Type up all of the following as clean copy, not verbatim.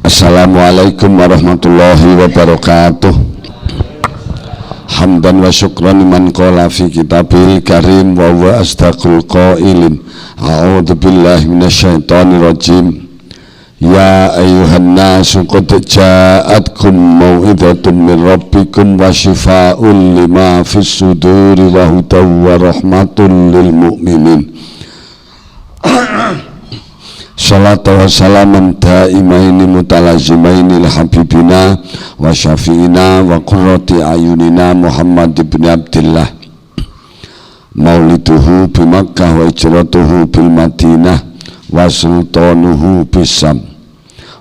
Assalamualaikum warahmatullahi wabarakatuh. Hamdan wa syukran liman qala fi kitabil karim wa huwa asdaqul qailin. A'udzu billahi minasyaitonir rajim. Ya ayyuhan nasu qad ja'atkum mau'izatun min rabbikum wa shifaa'un lima fis suduri wa hudaw wa rahmatun lil mu'minin. Salatu wa salaman daimaini mutalazimaini li habibina wa syafi'ina wa qurrati ayunina Muhammad ibn Abdillah. Mauliduhu bi Makkah wa ijratuhu bil Madinah wa sultanuhu bisam.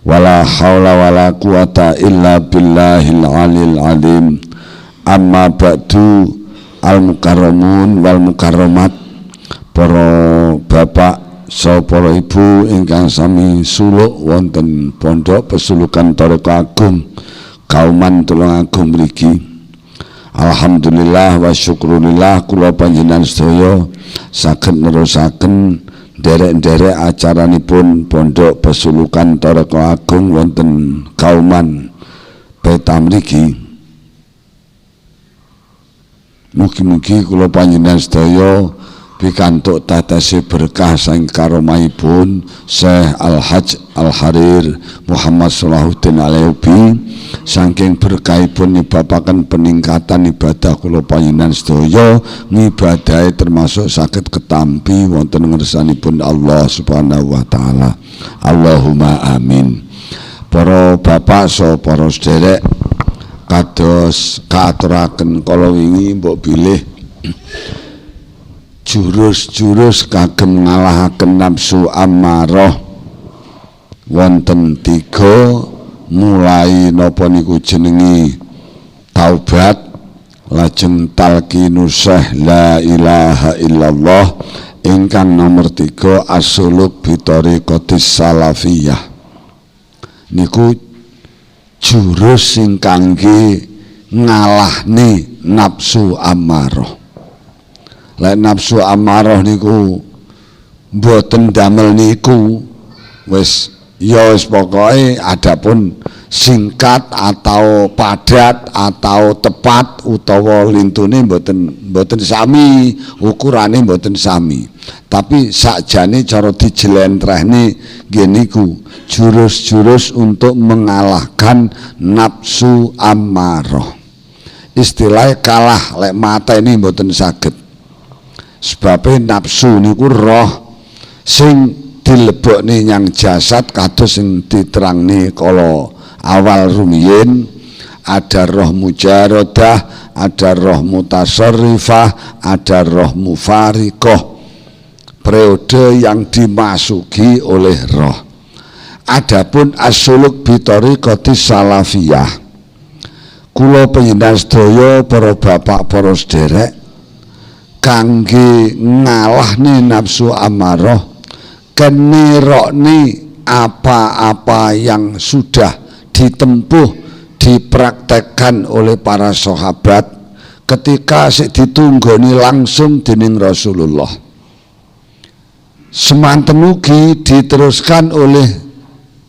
Wala hawla wala quwata illa billahil alil alim. Amma ba'du, al mukarramun wal mukarramat, para bapak para ibu ingkang sami suluk wonten pondok pesulukan Thariqah Agung Kauman Tulungagung mriki. Alhamdulillah wa syukurillah kula panjenengan sedaya saged nerusaken nderek-nderek acaranipun pondok pesulukan Thariqah Agung wonten Kauman Peta mriki. Mugi-mugi kula panjenengan sedaya pikantuk tatase berkah saking karomahipun Syekh Al-Hajj Al-Harir Muhammad Salahuddin Al-Ayyubi, saking berkahipun nyebabaken peningkatan ibadah kula panjenengan sedaya, ngibadahe termasuk saged ketampi wonten ngersanipun Allah Subhanahu wa taala. Allahumma amin. Para bapak saha para sederek, kados kaaturaken kala wingi mbok bilih jurus-jurus kagem ngalahaken nafsu ammarah wonten 3, mulai napa niku jenengi taubat, lajeng talqinus syekh la ilaha illallah, ingkang nomor 3 as-suluk bi thariqatis salafiyah. Niku jurus sing kangge ngalahne nafsu ammarah. Lek nafsu amarah niku mboten damel niku wis pokoke adapun singkat atau padat atau tepat utawa lintune mboten sami, ukurane mboten sami. Tapi sakjane cara dijelentrehne nggih niku jurus-jurus untuk mengalahkan nafsu amarah. Istilahnya kalah lek mateni mboten saged. Sebabnya nafsu niku roh sing dilebokne nyang jasad kados sing diterangni kala awal rumiyin. Ada roh mujarodah, ada roh mutasarrifah, ada roh mufariqah, periode yang dimasuki oleh roh. Adapun as-suluk bi thariqatis salafiyah, kula panjenengan sedaya para bapak para sederek, kangge ngalahne nafsu amarah, kenirokne apa-apa yang sudah ditempuh, dipraktekkan oleh para sahabat ketika ditunggoni langsung dening Rasulullah. Semanten ugi diteruskan oleh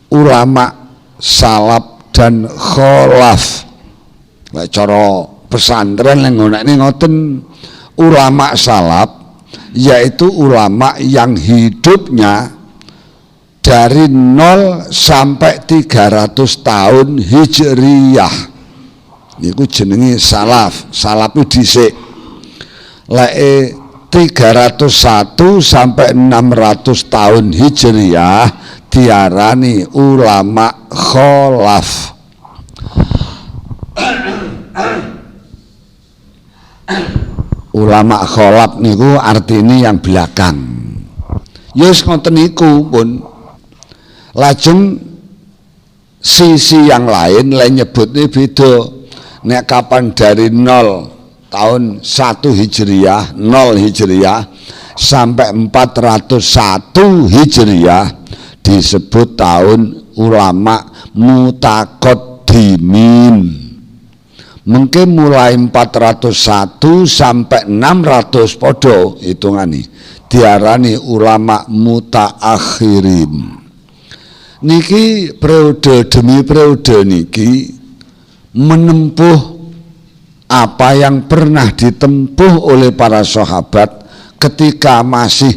ulama salaf dan kholaf. Lek cara pesantren lek ngonekne ngoten, ulama salaf yaitu ulama yang hidupnya dari 0 sampai 300 tahun hijriyah. Niku jenenge salaf. Salaf itu dhisik. Lek 301 sampai 600 tahun hijriyah diarani ulama kholaf. Ulama kholaf niku artine yang belakang. Yes ngoten niku pun. Lajeng sisi yang lain nyebutnya beda. Nek kapan dari 0 tahun 1 hijriyah, 0 hijriyah sampai 401 hijriyah disebut tahun ulama mutaqaddimin. Mungkin mulai 401 sampai 600 podo hitungane diarani ulama mutaakhirin. niki periode demi periode niki menempuh apa yang pernah ditempuh oleh para sahabat ketika masih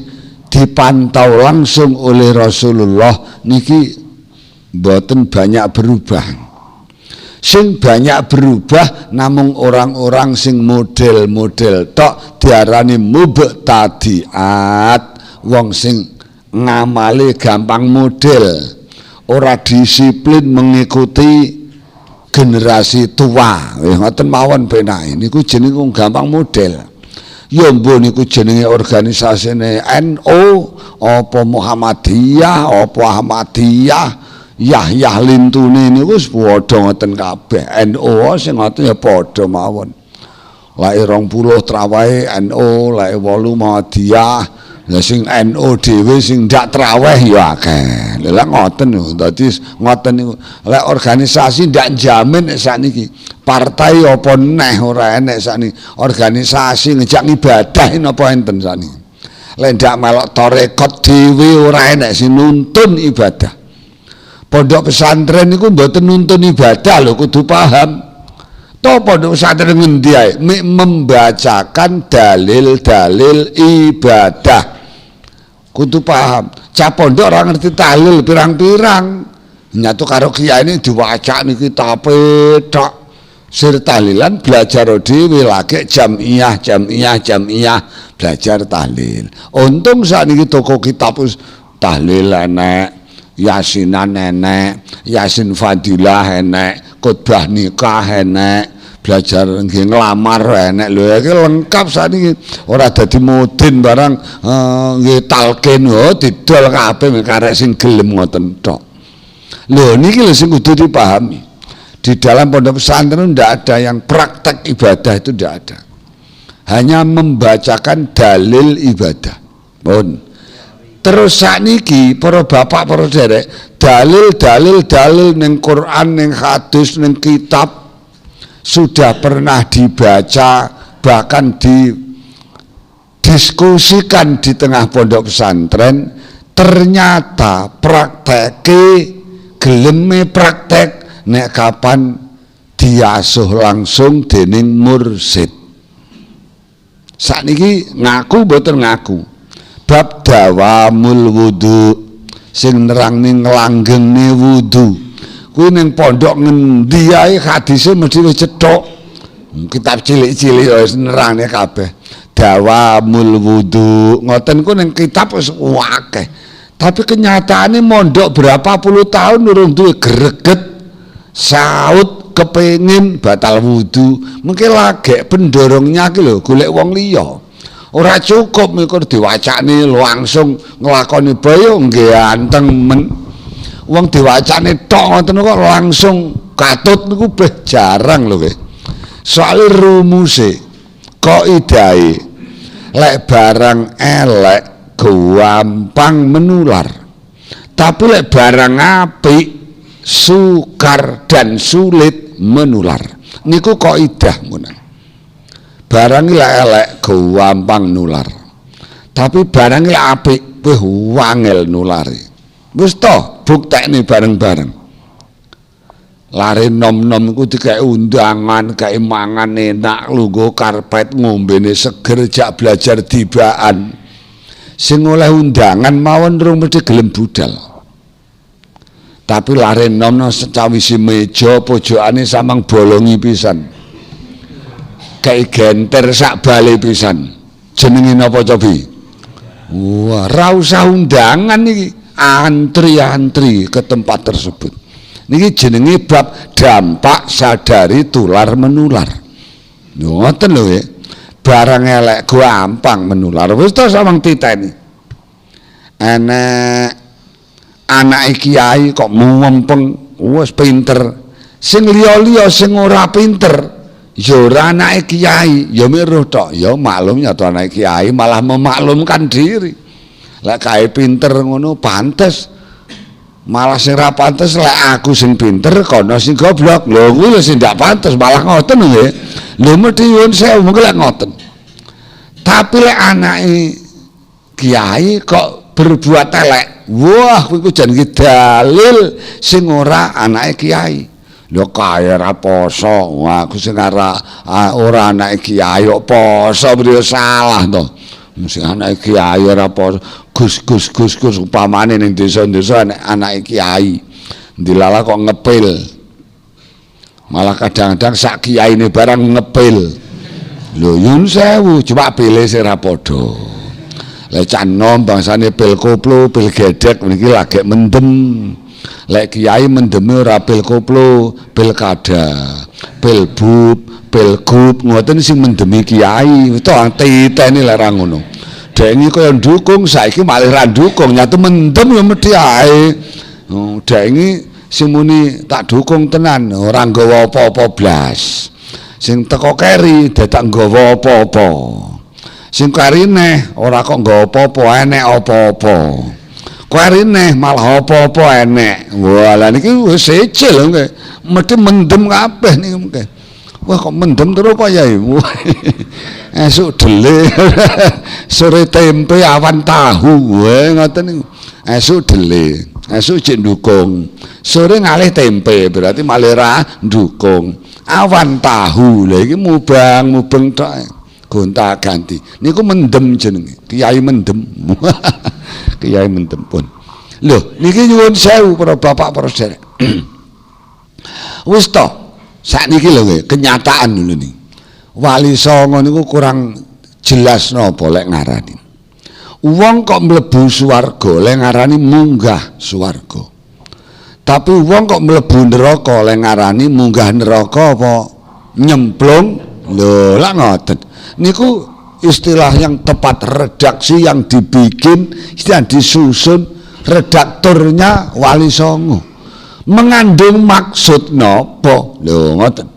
dipantau langsung oleh Rasulullah niki mboten banyak berubah. Sing banyak berubah namung orang-orang sing model-model tok diarani mubtadiat, wong sing ngamali gampang model, ora disiplin mengikuti generasi tua. Ngoten mawon penake niku jenenge gampang model. Ya mbok niku jenenge organisasine NU apa Muhammadiyah apa Ahmadiyah Yah lintune niku wis padha ngoten kabeh. NU sing ngoten ya padha mawon. Lae 20 traweh NU, lae 8 Muhammadiyah. Lah sing NU dhewe sing ndak traweh ya akeh. Lha ngoten lho. Dadi ngoten niku. Lek organisasi ndak jamin sakniki. Partai apa neh ora enek sakniki. Organisasi ngejak ibadah napa enten sakniki. Lek ndak melok tarekat dhewe ora enek sing nuntun ibadah. Pondok pesantren niku mboten nuntun ibadah lho, kudu paham. Toh pondok pesantren ngendi ae membacakan dalil-dalil ibadah. Kudu paham. Cah pondok ora ngerti tahlil pirang-pirang. Nyatu karo kiai ini diwaca niki kitabe tok. Sir tahlilan belajar dhewe lagi jamiah belajar tahlil. Untung sakniki toko kitab tahlil enek. Yasinan enek, Yasin Fadilah enek, khotbah nikah enek, belajar nggih nglamar enek lho iki lengkap sakniki. Ora dadi mudin barang nggih talqin didol kabeh karek sing gelem ngoten tok. Lho niki lho sing kudu dipahami. Di dalam pondok pesantren ndak ada yang praktek ibadah, itu ndak ada. Hanya membacakan dalil ibadah. Mohon. Terus sakniki para bapak para derek dalil ning Quran ning hadis ning kitab sudah pernah dibaca bahkan didiskusikan di tengah pondok pesantren. Ternyata prakteke geleme praktek nek kapan diasuh langsung dening mursid. Sakniki ngaku mboten ngaku bab dawamul wudu sing nerangne nglanggenge wudu kuwi ning pondok ngendi ae hadise mesti wis cethuk. Kitab cilik-cilik wis nerangne kabeh dawamul wudu ngoten ku ning kitab wis akeh. Tapi kenyataane mondok berapa puluh tahun urung duwe greget saut kepengin batal wudu mungkin lagi pendorongnya ki lho golek wong liya. Ora cukup mikir diwacane langsung nglakoni bayo nggih anteng men. Wong diwacane tok ngoten kok langsung katut niku beh jarang lho nggih. Soale rumuse kaidahe lek barang elek gampang menular. Tapi lek barang apik sukar dan sulit menular. Niku kaidah ngono. Barang elek gampang nular. Tapi barang apik wis wangel nulari. Wis to buktekne bareng-bareng. Lare nom-nom iku dikek undangan, kae mangan enak, lungguh karpet, ngombene seger, jak belajar dibaan. Sing oleh undangan mawon rung mesti gelem budal. Tapi lare nom-nom secawisi meja pojokane samang bolongi pisan. Kayak genter sak bale pisan. Jenenge napa cobi? Wah, ra usah undangan iki, antri-antri ke tempat tersebut. Niki jenenge bab dampak sadari tular menular. Ngoten lho ya. Barang elek gampang menular. Wis to samang titeni. Enek anake kiai kok mumpeng, wis pinter. Sing liya-liya sing ora pinter ya ora anake kiai, ya miruh tok, ya maklum nyata anake kiai malah memaklumkan diri. Lek kae pinter ngono pantes. Malah sing ra pantes lek aku sing pinter kono sing goblok. Lho kuwi sing ndak pantes malah ngoten nggih. Lho mesti nyuwun sewu mengko lek ngoten. Tapi lek anake kiai kok berbuat elek. Wah, kuwi jan iki dalil sing ora anake kiai. Lho kaya ra poso. Wah, aku sing ora anake kiai kok poso beliau salah to. Sing anake kiai ora poso. Gus upamane ning desa-desa anake kiai. Dilala kok ngepil. Malah kadang-kadang sak kiyaine barang ngepil. Lho yun sewu, coba pilih sing ra padha. Lek canom bangsane pil koplo, pil gedek niki lagi mendem. Lek kiai mendeme ora pil koplo, pil kada, pil bub, pil gup, ngoten sing mendemi kiai. To titeni lek ra ngono. Dengi kaya ndukung saiki malah ra ndukung, nyatu mendem ya mesti ae. Dengi sing muni tak dukung tenan, ora nggawa apa-apa blas. Sing teko keri dadak nggawa apa-apa. Sing karine ora kok nggawa apa-apa enek apa-apa. Karine malah apa-apa enek. Wah, lha niki wis sejel lho nggih. Mesti mendem kabeh niku nggih. Wah kok mendem terus apa ya? Esuk dele. Sore tempe awan tahu. Wah ngoten niku. Esuk dele. Esuk cek ndukung. Sore ngalih tempe berarti malah ra ndukung. Awan tahu. Lha iki mubeng tok. Gonta ganti niku mendem jenenge kiai mendem. Kiai mendem pun lho niki nyuwun sewu para bapak para sedherek. Wis to sakniki lho nggih kenyataan lho niki Wali Songo niku kurang jelas napa lek ngarani wong kok mlebu swarga lek ngarani munggah swarga, tapi wong kok mlebu neraka lek ngarani munggah neraka apa nyemplung. Lho lak ngoten niku istilah yang tepat, redaksi yang dibikin, yang disusun redakturnya Wali Songo mengandung maksud nopo. Lho ngoten.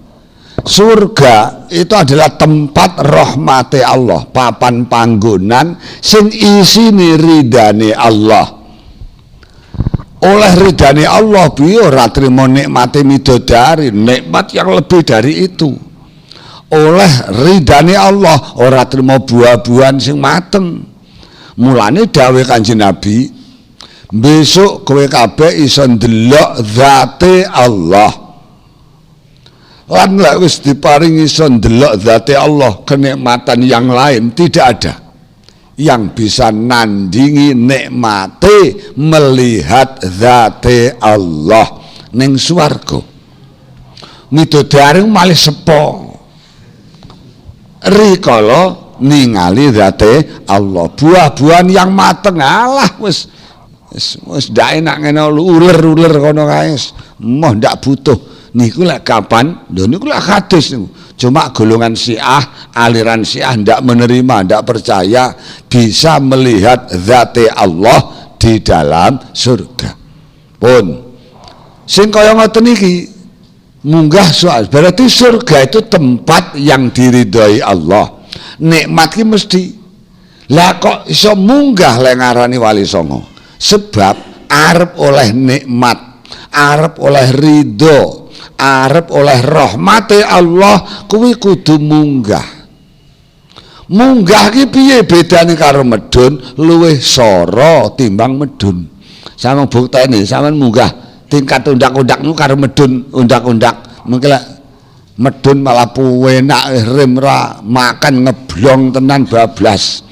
Surga itu adalah tempat rahmati Allah, papan panggonan sing isine ridane Allah. Oleh ridane Allah piye ora trimo nikmate midodari, nikmat yang lebih dari itu. Oleh ridane Allah ora trimo buah-buahan sing mateng. Mulane dawuh Kanjeng Nabi, besok kowe kabeh iso ndelok zate Allah. Lan lek wis diparingi iso ndelok zate Allah, kenikmatan yang lain tidak ada yang bisa nandingi nikmate melihat zate Allah ning swarga. Midodari malih sepo rikala ningali zate Allah, buah-buahan yang mateng. Alah wis ndak enak ngene uler-uler kono kae moh ndak butuh niku lek kapan lho niku lek hadis niku. Cuma golongan Syiah, aliran Syiah ndak menerima, ndak percaya bisa melihat zate Allah di dalam surga. Pun sing kaya ngoten iki munggah soal berarti surga itu tempat yang diridhoi Allah. Nikmat ki mesti. Lah kok iso munggah lek ngarani Wali Songo? Sebab arep oleh nikmat, arep oleh ridho, arep oleh rahmate Allah kuwi kudu munggah. Munggah ki piye bedane karo medun? Luwih sara timbang medun. Sampeyan bukteni, sampeyan munggah tingkat undak-undak niku karo medun undak-undak. Mengki lek medun malah puenak rem ra makan ngeblong tenan bablas.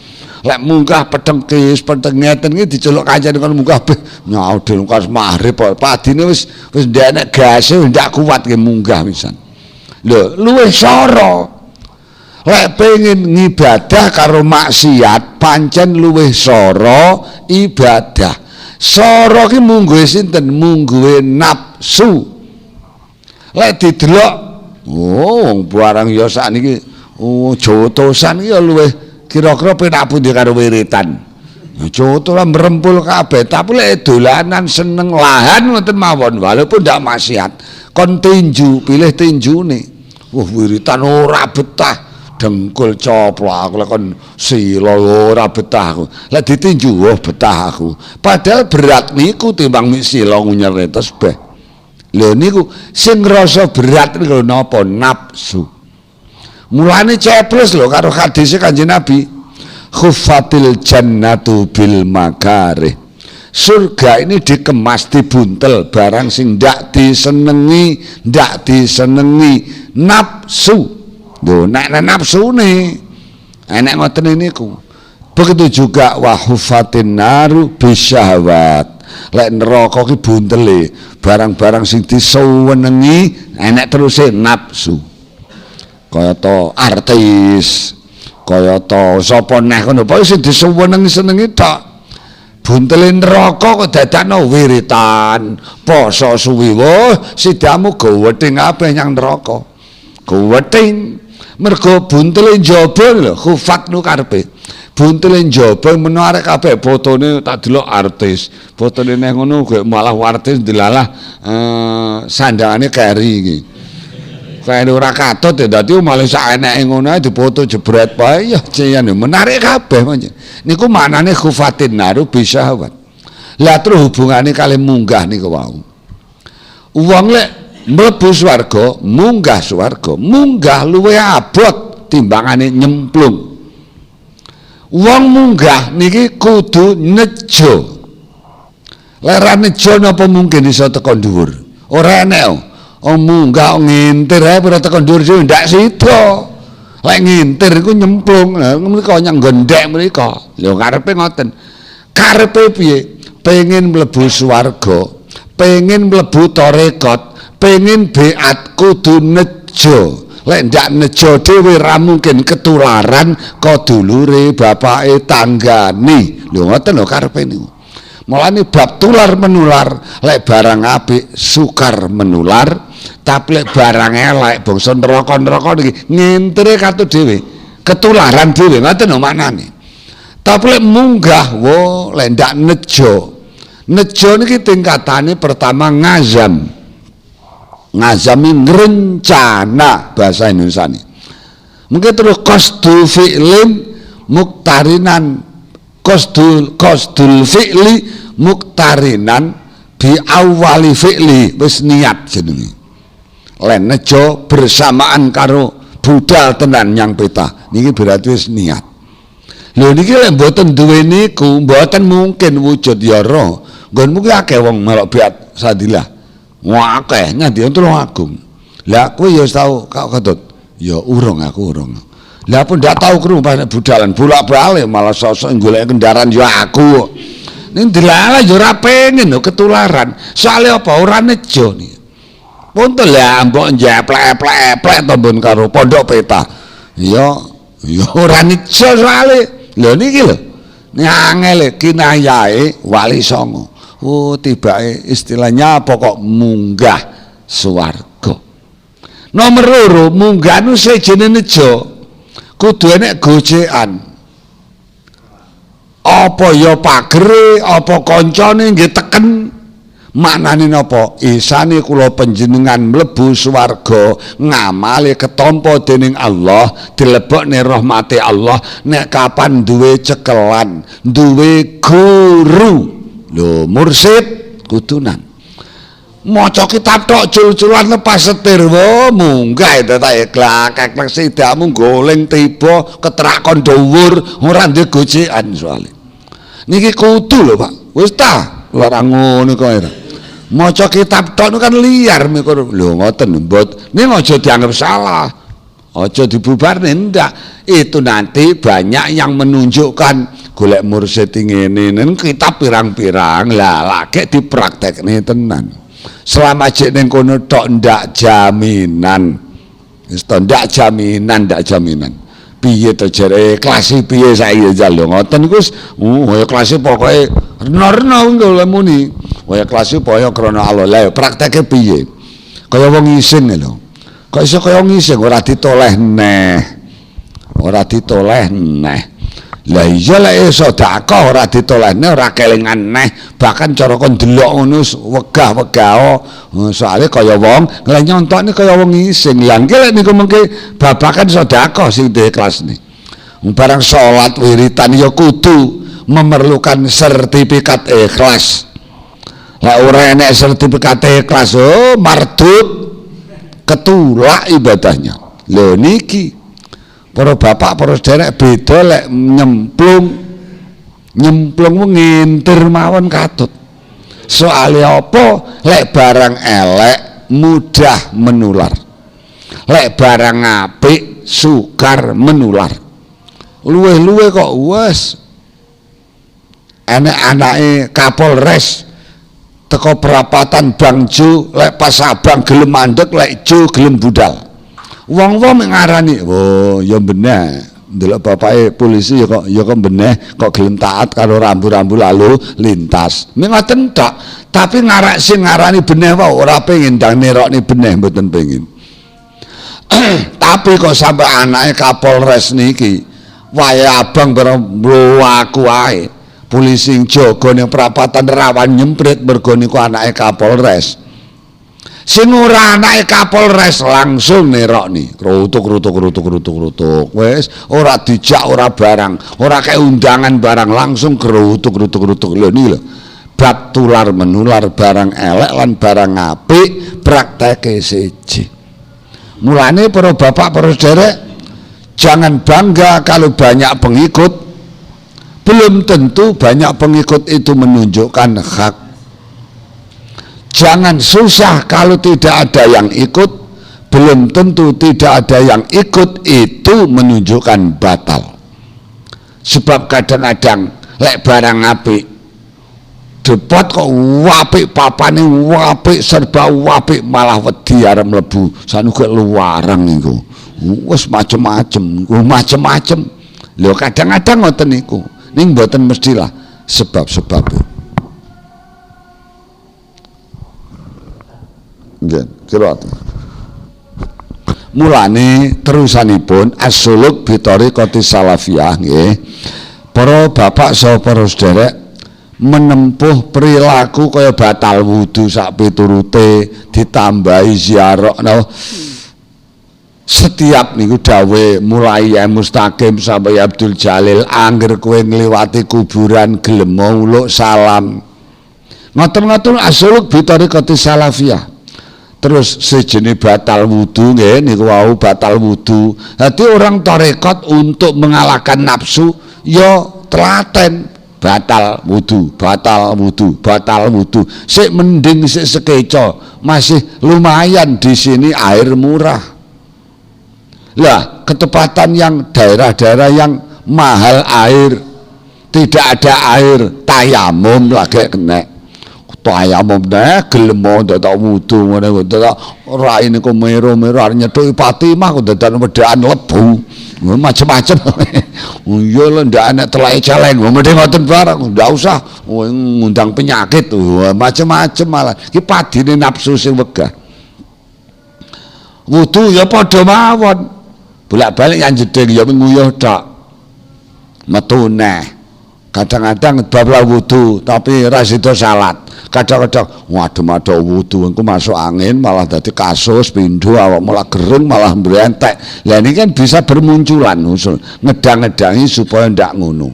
Lek munggah pedengkis ngeten iki diceluk kancane kon munggah nyaudul kas magrib padine wis ndek gase ndak kuat ki munggah pisan. Lho luwih sara. Lek pengen ngibadah karo maksiat pancen luwih sara ibadah. Sara ki mungguhe sinten? Mungguhe nafsu. Lek didelok oh barang ya sakniki jotosan iki ya luwih kira-kira penak pundi karo wiritan. Jotosan merempul kabeh, tapi lek dolanan seneng lahan ngoten mawon walaupun ndak maksiat. Kon tinju, pilih tinjune. Wah wiritan ora betah, dengkul coplok lek kon sila ora betah aku. Lek ditinju wah betah aku. Padahal berat niku timbang sila ngunyere tasbih. Lho niku sing ngrasa berat niku napa? Nafsu. Mulane ceplos lho karo hadis Kanjeng Nabi. khuffatil jannatu bil makarih. Surga ini dikemas dibuntel barang sing ndak disenengi nafsu. Lho nek nafsune enek ngoten niku. Begitu juga wa huffatin naru bisyahwat. Lek neraka ki buntele barang-barang sing disenengi enek teruse nafsu. Kaya to artis, kaya to sapa neh ngono pokoke sing disenengi tok. Buntele neraka kok dadakno wiritan, poso suwi wah sidamu gowething kabeh nyang neraka. Gowething mergo buntele njaba lho, khufat nu karepe. Buntele njaba menawa arek kabeh fotone tak delok artis. Fotone neh ngono malah artis dilalah sandangane keri iki. Kae ora katut ya dadi malah sak eneke ngono ae dipoto jebret bae ya cian menarik kabeh pancen. Niku maknane khufatin naru bisyahwat. Lah terus hubungane kali munggah niku wau. Wong lek mlebu swarga, munggah luwih abot timbangane nyemplung. Wong munggah niki kudu nejo. Lek ra nejo napa mungkin iso teko dhuwur? Ora enek. Munggah ngintir ae ora teko dhuwur dhewe ndak sida. Lek ngintir iku nyemplung, menika nyang gondek mrika. Lho karepe ngoten. Karepe piye? Pengen mlebu swarga, pengen mlebu tarekat, pengen beat kudu nejo. Lek ndak nejo dhewe ra mungkin ketularan ka dulure, bapake, tanggane. Lho ngoten lho karepe niku. Mulane bab tular menular, lek barang apik sukar menular, tapi lek barang elek bangsa neraka-neraka niki ngintire katu dhewe, ketularan dhewe ngoten lho maknane. Tapi lek munggah, wo lek ndak nejo. Nejo niki tingkatane pertama ngazam. Ngazami ngerencana bahasa Indonesia ini. Mungkin terus qasdul fi'lin muktarinan qasdul fi'li muktarinan bi awali fi'li wis niat jenenge. Len nejo bersamaan karo budal tenan yang peta. Niki berarti wis niat. Lho niki lek mboten duwe niku mboten mungkin wujud ya roh. Nggon mungkin akeh wong melok biat sadilah. Wah akeh nyanti Tulung Agung. Lah kowe ya tau kok ketut. Ya urung aku urung. Lah pun ndak tau krungu pas budalan bolak-balik malah sosok golek kendaraan ya aku. Ning dilalah ya ora pengen lho ketularan. Soale apa ora nejo nih. Puntel ya mbok njeplek-eplek tombon karo pondok peta. Ya ora nejo soale. Lho niki lho. Nyangel kinayahe Wali Songo. Oh tibake istilahnya pokok munggah swarga. Nomor loro munggah nu sejene nejo kudu enek gojekan. Apa ya pagere, apa kancane nggih teken. Maknane napa? Isane kula panjenengan mlebu swarga ngamale ketampa dening Allah, dilebokne rahmate Allah nek kapan duwe cekelan, duwe guru. Lho mursid kudunan maca kitab tok jul-julan lepas setir wo munggah tak klak sidamu goleng tiba ketrak kon dhuwur ora ndek gojekan soalé niki kudu lho Pak wis ta ora ngono kok ora maca kitab tok kan liar mikir lho ngoten mbot ning aja dianggap salah aja dibubarne ndak itu nanti banyak yang menunjukkan golek mursyid ngene nen kitab pirang-pirang lah lagi dipraktekne tenan selama jek ning kono tok ndak jaminan wis to ndak jaminan piye to jare kelas piye saiki ya lho ngoten Gus ya kelas pokoke reno-reno golek muni ya kelas pokoke krana Allah lah prakteke piye kaya wong ngising lho kok iso kaya ngising ora ditoleh neh lah iya lek sedekah ora ditolehne ora kelingan neh bahkan cara kon delok ngono wegah-wegah soalé kaya wong lek nyontokne kaya wong ngising lha nggih niku mengke babakan sedekah sing diikhlasne barang salat wiritan ya kudu memerlukan sertifikat ikhlas lek ora enek sertifikat ikhlas mardut ketulak ibadahnya lho niki Para bapak, para sederek beda lek nyemplung ngintir mawon katut. Soalnya apa? Lek barang elek mudah menular. Lek barang apik sukar menular. Luwe-luwe kok wes anak-anake Kapolres teko perapatan Bang Jo, lek pas abang gelem mandek, lek Jo gelem budal. Wong-wong ngarani, oh ya bener, ndelok bapake polisi ya kok bener, kok gelem taat karo rambu-rambu lalu lintas. Ngoten tok, tapi ngarak sing ngarani bener wae ora pengin ndang nerokne bener mboten pengin. Tapi kok sampai anake Kapolres niki wae abang bareng aku wae. Polisi jaga ning perapatan rawan nyemprit mergo niku anake Kapolres. Sing ora anake Kapolres langsung nerokni rutuk wis ora dijak ora barang ora kaya undangan barang langsung gerutuk lho niki lho bab tular menular barang elek lan barang apik prakteke siji. Mulane para bapak para sederek jangan bangga kalau banyak pengikut, belum tentu banyak pengikut itu menunjukkan hak. Jangan susah kalau tidak ada yang ikut, belum tentu tidak ada yang ikut itu menunjukkan batal. Sebab kadang-kadang lek barang apik debat kok wapik papane wapik serba wapik malah wedi arep mlebu sanuge luarang niku. Wis macem-macem. Lho kadang-kadang ngoten niku. Ning mboten mestilah sebab-sebab. Nggih, kira. Mulane terusanipun as-suluk bi thariqati salafiyah nggih. Para bapak saha para sederek menempuh perilaku kaya batal wudu sak piturute ditambahi ziarah. Setiap niku dawe mulai ya Mustaqim sampai Abdul Jalil angger kowe ngliwati kuburan gelem uluk salam. Ngoten-ngoten as-suluk bi thariqati salafiyah. Terus sejenis batal wudu nggih niku wau batal wudu. Dadi orang tarekat untuk mengalahkan nafsu ya telaten batal wudu. Sik mending sik sekeco, masih lumayan di sini air murah. Lah, ketepatan yang daerah-daerah yang mahal air, tidak ada air, tayamum lagi kena. Tayamum nek gelem ndak wudu ngene kok raine kok mero-mero arep nyethuki Fatimah kok dadan wedaan lebu. Macam-macam. Iya lho ndak ana telake celeng. Mending ngoten barang ndak usah ngundang penyakit macam-macam malah. Iki padine nafsu sing wegah. Wudu ya padha mawon. Bolak-balik yang jeding ya nguyuh tok. Metu neh. Kadang-kadang bablah wudu tapi ra sida salat. Kadang-kadang waduh wudu engko masuk angin malah dadi kasus pindho awak malah gereng malah mbrentek. Lah ini kan bisa bermunculan usul ngedang-ngedangi supaya ndak ngono.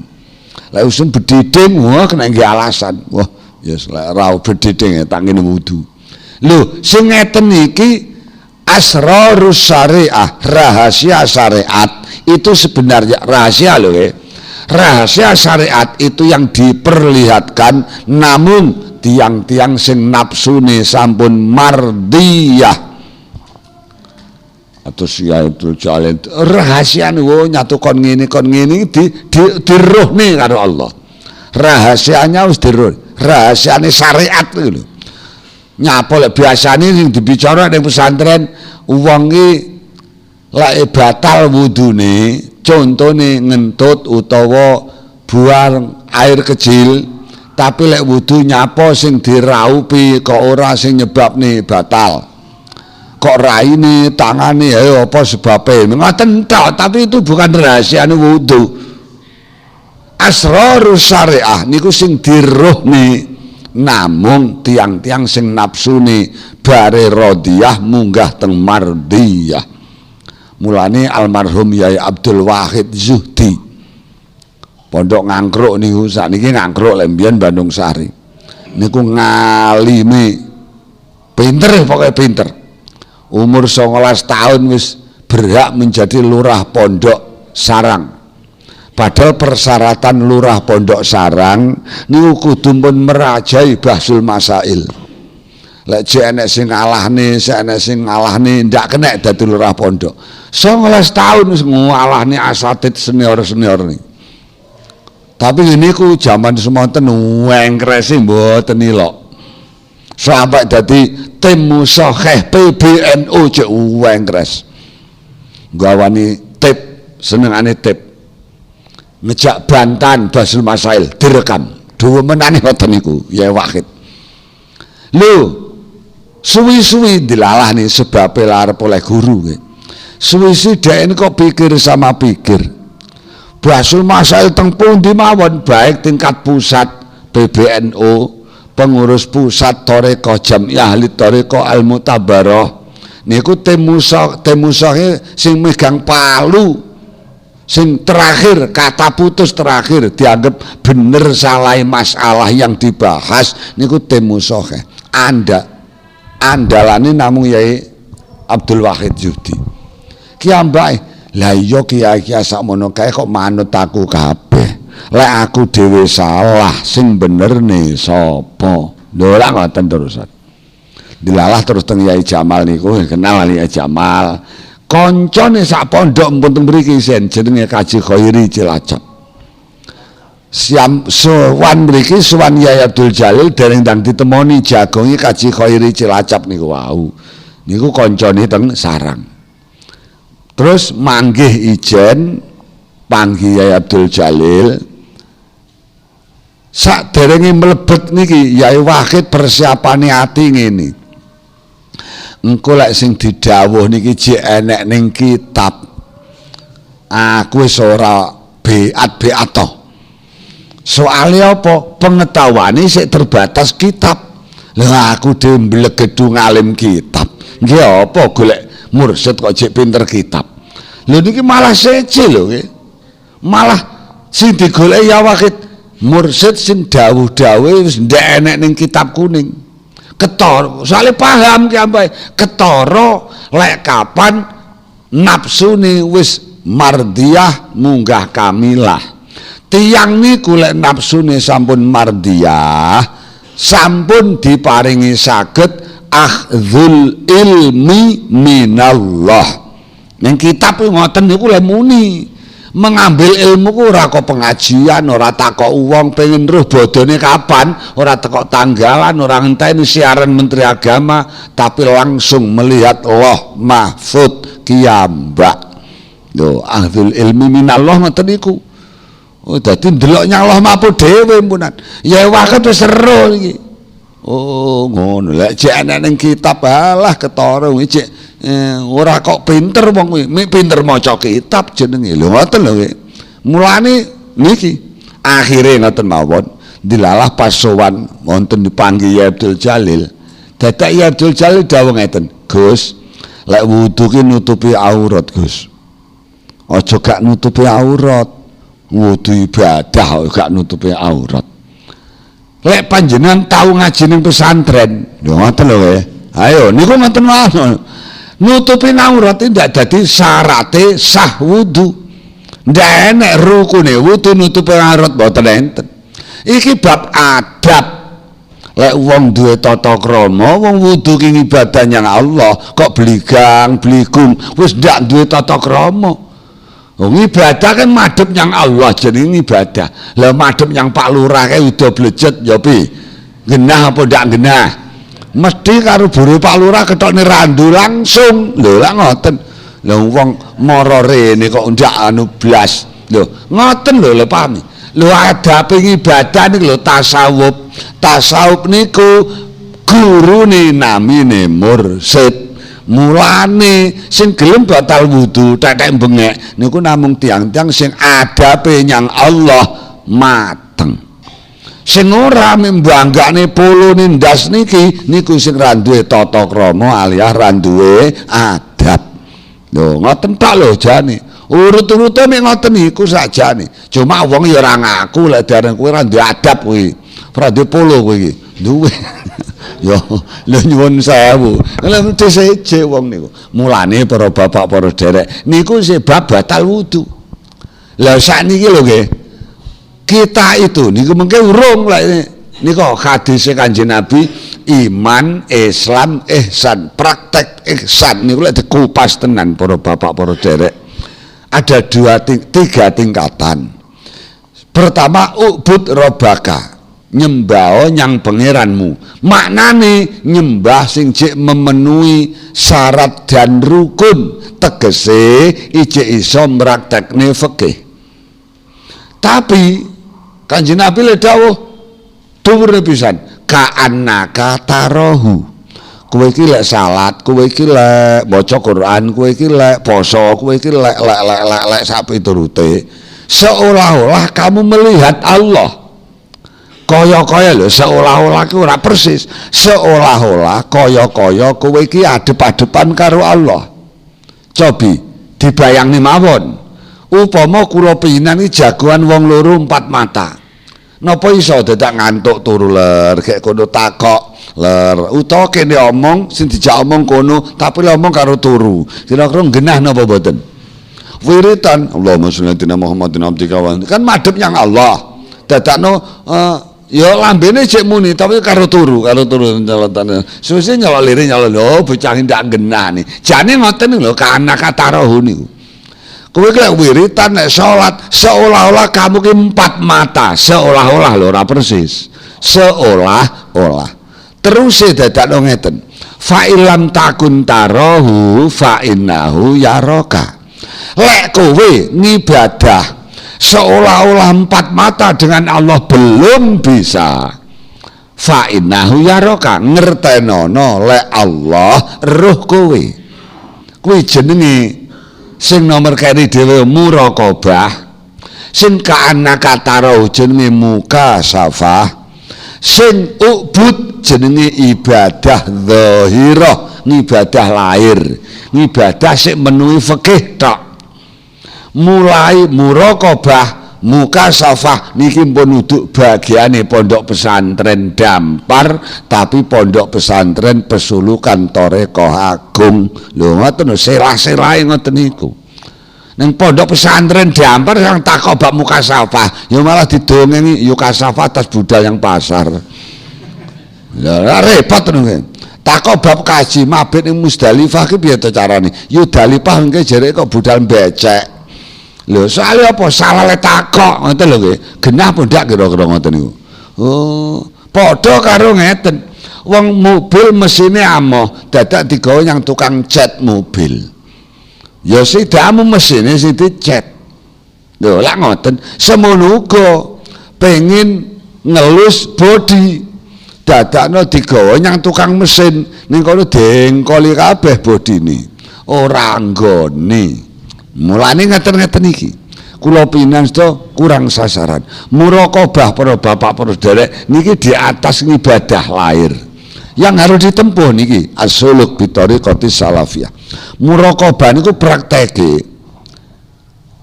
Lah usul bediding wah kena nggih alasan. Wah ya lek ra bediding tak ngene wudu. Lho sing ngeten iki asrarus syariah, rahasia syariat itu sebenarnya rahasia lho ya. Rahasia syariat itu yang diperlihatkan namun tiang-tiang sing nafsune sampun mardiyah atau Abdul Jalil rahasia niku nyatu kon ngene dirohne karo Allah. Rahasianya wis diroh. Rahasiane syariat iku lho. Nyapa lek biasane sing dibicara ning pesantren wong iki lek batal wudune contone ngentut utawa buang air kecil tapi lek wudu nyapa sing diraupi kok ora sing nyebabne batal. Kok raine tangane ayo apa sebabe. Ngoten tok, tapi itu bukan rahasiane wudu. Asrarus syariah niku sing dirohne namung tiang-tiang sing nafsune bare radiyah munggah teng mardiyah. Mulane almarhum Yai Abdul Wahid Zuhdi Pondok Ngangkruk niku sakniki Ngangkruk Lembian Bandung Sari. Niku ngalime pinter pokoknya pinter. Umur 19 tahun wis berhak menjadi lurah pondok Sarang. Padahal persyaratan lurah Pondok Sarang niku kudu pun merajai bahsul masail. Lek enek sing ngalahne, enek sing ngalahne ndak kena dadi lurah pondok. 19 tahun wis ngalahne asatid senior-senior nih. Tapi niku zaman semonten wengkrese mboten ilok. Sampai dadi tim musakheh PBNU cek wengkres. Gawani tip, senengane tip. Ngejak Bantan Basul Masail direkam. Dua menane ngoten niku, ya Wahid. Lho, suwi-suwi dilalah nih sebab arep oleh guru nggih. Suwi-suwi dhek kok pikir sama pikir. Basul Masail teng pundi mawon baik tingkat pusat PBNU, pengurus pusat Thariqah Jamiah Ahli Thariqah Al Mutabarrah. Niku tim musahe sing megang palu. Sing terakhir kata putus terakhir dianggap bener salah masalah yang dibahas niku tim musahe. Andalane namung Yai Abdul Wahid Yudi. Ki ambake, lah iya kiai-kiai sakmono kae kok manut aku kabeh. Lek aku dhewe salah sing bener nih sapa? Lho ora ngoten terusan. Dilalah terus teng Yai Jamal niku kenal Yai Jamal. Koncone sak pondok mpun teng mriki sen jenenge Kaji Khairi Cilacap. Siam sowan mriki sowan Yai Abdul Jalil dereng ndang ditemoni jagongi Kaji Khairi Cilacap niku wau. Niku koncone teng Sarang. Terus manggih ijen panggih Yai Abdul Jalil. Saderenge mlebet niki Yai Wahid persiapane ati ngene. Engko lek sing didhawuh niki jek enek ning kitab. Aku wis ora beat-beat to. Soalnya apa? Pengetahuane sik terbatas kitab. Lah aku dhewe mblegedhu ngalim kitab. Nggih apa golek mursyid kok jek pinter kitab. Lho niki malah sece lho nggih. Malah sing digoleki ya Wahid mursyid sing dawuh-dawuh wis ndek enek ning kitab kuning. Ketara, soalnya paham ki ambae, ketara lek kapan nafsune wis mardiyah munggah kamilah. Tiyang niku lek nafsune sampun mardiyah, sampun diparingi saged akhdhul ilmi minallah. Ning kitab ngoten niku lek muni mengambil ilmu ku ora kok pengajian, ora takok uang pengen roh bodone kapan, ora tekok tanggalan, ora ngenteni siaran Menteri Agama, tapi langsung melihat Allah mahfud kiyambak. Lho, ahdzul ilmi minallah ngoten niku. Oh, dadi ndelok nyang Allah mahfud dhewe mpunan. Ya waket wis seru iki. Oh, ngono. Lek jek ana ning kitab alah ketara iki ora kok pinter wong kuwi, pinter maca kitab jenenge. Lho ngoten lho nggih. Mulane niki akhire ngoten mawon dilalah pas sowan wonten dipanggih Yai Abdul Jalil. Dadak Yai Abdul Jalil dawuh ngeten, "Gus, lek wudu ki nutupi aurat, Gus. Aja gak nutupi aurat. Wudu ibadah gak nutupi aurat. Lek panjenengan tau ngaji ning pesantren." Lho ngoten lho nggih. Ayo niku ngoten mawon. Nutupi aurat tidak jadi syarate sah wudu. Ndak enek rukune wudu nutupi aurat mboten enten. Iki bab adab. Lek wong duwe tata krama, wong wudu ki ibadah nyang Allah, kok bligang, bligung, wis ndak duwe tata krama. Wong ibadah kan madhep nyang Allah jenenge ibadah. Lah madhep nyang Pak Lurah kae udah blejet ya pi. Genah apa ndak genah? Mesti karo buru Pak Lurah ketokne randu langsung. Lho lak ngoten. Lho wong mara rene kok ndak anu blas. Lho ngoten lho pahami. Lho adabe ibadah niku lho tasawuf. Tasawuf niku gurune namine mursyid. Mulane sing gelem batal wudu tetek bengek niku namung tiang-tiang sing adabe nyang Allah mateng. Sing ora membanggane polo nindas niki niku sing ra duwe tata krama alias ra duwe adab. Lho ngoten tok lho jane. Urut-urute mek ngoten niku sakjane. Cuma wong ya ora ngaku lek diarani kowe ra duwe adab kuwi. Ora duwe polo kowe iki. Duwe. Yo lho nyuwun sewu. Lha mesti wong niku. Mulane para bapak para derek niku sebab batal wudu. Lah sakniki lho nggih. Kita itu niku mengke urung lah ini. Niku hadis Kanjeng Nabi, iman, Islam, ihsan, praktek ihsan niku lek dikupas tenan para bapak, para derek. Ada tiga tingkatan. Pertama, ubud robaka, nyembah nyang pangeranmu. Maknane nyembah sing jek memenuhi syarat dan rukun, tegese ijek iso mraktekne fikih. Tapi Kanjeng Nabi le dawuh dhuwur pisan, ka'annaka tarahu. Kowe iki lek salat, kowe iki lek maca Quran, kowe iki lek poso, kowe iki lek sak piturute, seolah-olah kamu melihat Allah. Kaya-kaya lho, seolah-olah ki ora persis. Seolah-olah kaya-kaya kowe iki adep-adepan karo Allah. Cobi dibayangni mawon. Upama kula pinan iki jagoan wong loro 4 mata. Napa iso dadak ngantuk turu ler, kayak kono takok ler. Utawa kene omong sing dijak omong kono, tapi omong karo turu. Kira-kira genah napa mboten? Wiritan Allahumma sholli ala Muhammadin abdika wa kan madhep yang Allah. Dadakno ya lambene cek muni tapi karo turu nyalotane. Suwe nyalot lire nyalot lho bocah ndak genah nih. Jane ngoten lho kana katarahu niku. Kowe lek wiritan nek salat seolah-olah kamu ki 4 mata, seolah-olah lho ora persis. Seolah-olah. Terus dadakno ngeten. Fa illam takun tarahu fa innahu yaraka. Lek kowe ngibadah seolah-olah 4 mata dengan Allah belum bisa, fa innahu yaraka, ngertenono lek Allah roh kowe. Kuwi jenenge sing nomor kene dhewe muraqabah, sing ka'annaka tarahu jenenge mukasafah, sing ubud jenenge ibadah zahirah, ibadah lahir, ibadah sing menuhi fikih tok. Mulai muraqabah, mukasafah niki pun uduk bagiane pondok pesantren Dampar, tapi pondok pesantren Pesulukan Thaqifah Agung. Lho ngoten serah-serahe ngoten niku. Ning pondok pesantren Dampar yang takok bab mukasafah, ya malah didongengi yukasafah atas budal yang pasar. Lah repot ngono. Takok bab kaji mabit ning Musdalifah ki piye to carane? Yudalifah engke jere kok budal becek. Lho soalnya apa salah le takok ngoten lho nggih. Genah apa ndak kira-kira ngoten niku. Oh, padha karo ngeten. Wong mobil mesine amoh, dadak digawe yang tukang cat mobil. Ya sidamu mesine sing dicet. Lho lak ngoten, semono uga pengin ngelus bodi. Dadakno digawe yang tukang mesin ning kono dengkoli kabeh bodine. Ora nggone. Mulane ngeten-ngeten iki. Kula pinan sedo kurang sasaran. Muraqabah para bapak para derek niki di atas ibadah lahir. Yang harus ditempuh niki as-suluk bi thariqatis salafiyah. Muraqabah niku prakteke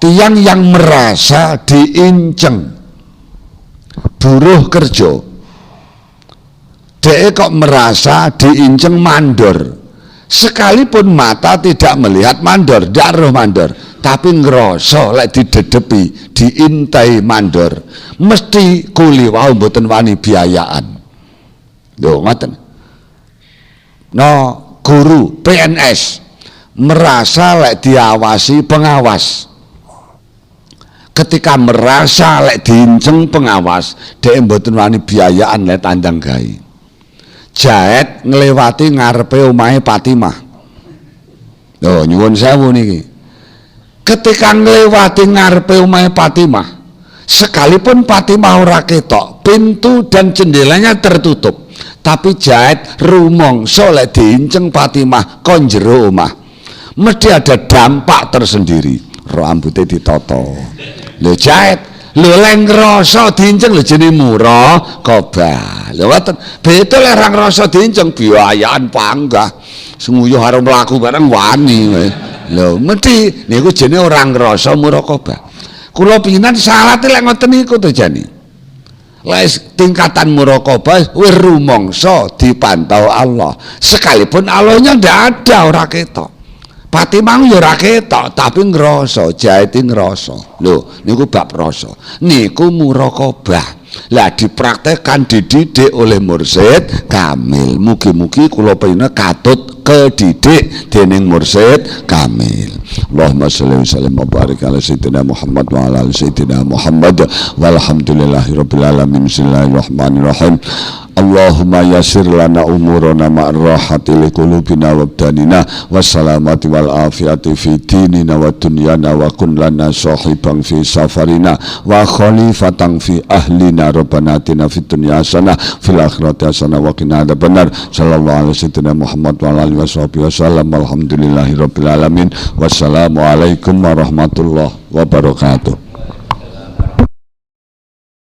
tiyang yang merasa diinceng buruh kerja. Dhek kok merasa diinceng mandor. Sekalipun mata tidak melihat mandor, ndak roh mandor, tapi ngrasa lek didedepi, diintai mandor, mesti kuli wau mboten wani biayaan. Lho ngoten. No, guru PNS merasa lek diawasi pengawas. Ketika merasa lek diinceng pengawas, dhek mboten wani biayaan lek tandang gawe. Jahit ngelewati ngarepe omahe Fatimah. Lho nyuwun sewu niki. Ketika ngelewati ngarepe omahe Fatimah, sekalipun Fatimah ora ketok, pintu dan jendelanya tertutup, tapi Jahit rumangsa lek diinceng Fatimah kon jero omah, mesti ada dampak tersendiri. Rambutnya ditata. Lho Jahit, lho leng ngrasa diinceng lho jenenge muraqabah. Lho ngoten, betul lek ora ngrasa diinceng biayaan panggah. Senguyuh karo mlaku bareng wani. Lho mesti niku jenenge ora ngrasa muraqabah. Kula pingan salat lek ngoten niku to jane. Lek tingkatan muraqabah wis rumangsa dipantau Allah. Sekalipun Allahnya ndak ada, ora ketok. Fatimah ya ora ketok tapi ngrasa, jahite ngrasa. Lho, niku bab rasa. Niku muraqabah. Lah dipraktekkan dididik oleh mursyid kamil. Mugi-mugi kula pina katut kedidik dening mursyid kamil. Allahumma shalli wa sallim wa barik ala sayyidina Muhammad wa ala ali sayyidina Muhammad walhamdulillahirabbil alamin. Bismillahirrahmanirrahim. Allahumma yassir lana umurana ma'ar rahati li qulubina wa abdanina wassalamati wal afiyati fi dinina wa dunyana wa kun lana sahiban fi safarina wa khalifatan fi ahlina rabbana atina fid dunya hasanah fil akhirati hasanah wa qina adzabannar. Sallallahu alaihi wasallam Muhammad wa alihi wasallam. Alhamdulillahirabbil alamin. Wassalamu alaikum warahmatullahi wabarakatuh.